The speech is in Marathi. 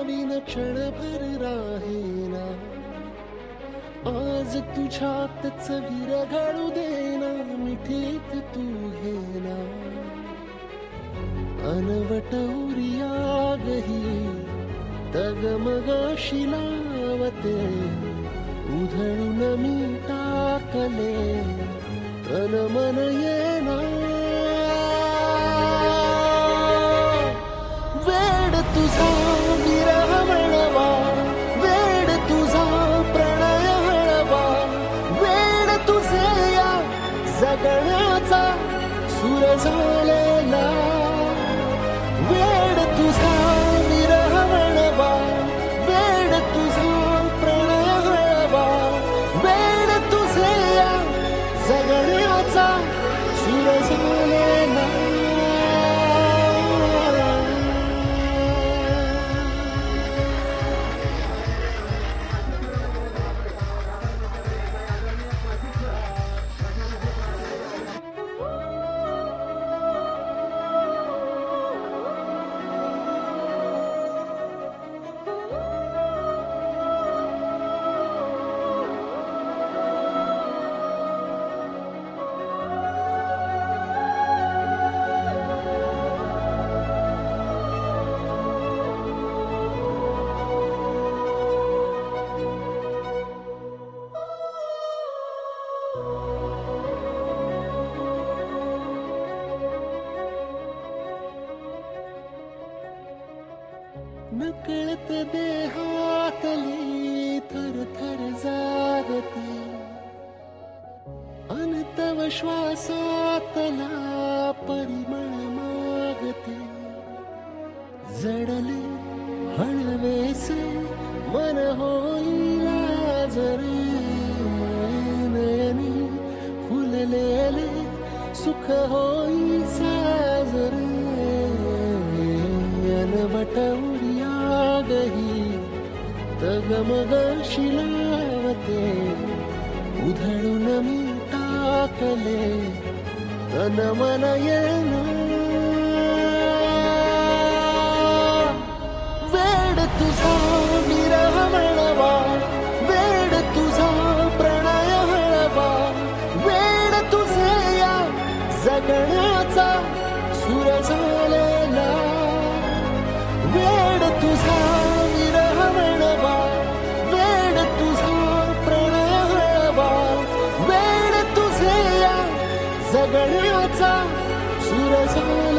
विन क्षणभर राहेना. आज तुझ्यातच विरघळू देना, मिठीत तू घेना. अनवट उरियागही डगमगाशी लावते, उधळून मी टाकले तन मन येना. वेड तुझा विरह वळवा, वेड तुझा प्रणय हळवा, वेड तुझे या जगण्याचा सूर झालेला. वेड तुझा विरह वळवा, वेड तुझा प्रणय हळवा, वेड तुझे या जगण्याचा सूर झालेला. नकळत देहातली थरथर जागते, अनतव श्वासातला परिमळ मागते. जडले हळवेसे मन होईला जरे, नयनी फुललेले सुख होई साजरे. अनवट उरियागही डगमगाशी लावते, उधळून मी टाकले तन मन येना. वेड तुझा विरह वळवा, वेड तुझा प्रणय हळवा, वेड तुझे या जगण्याचा सूर झालेला. वेड तुझा विरह वळवा, वेड तुझा प्रणय हळवा, वेड तुझे या जगण्याचा सूर झालेला.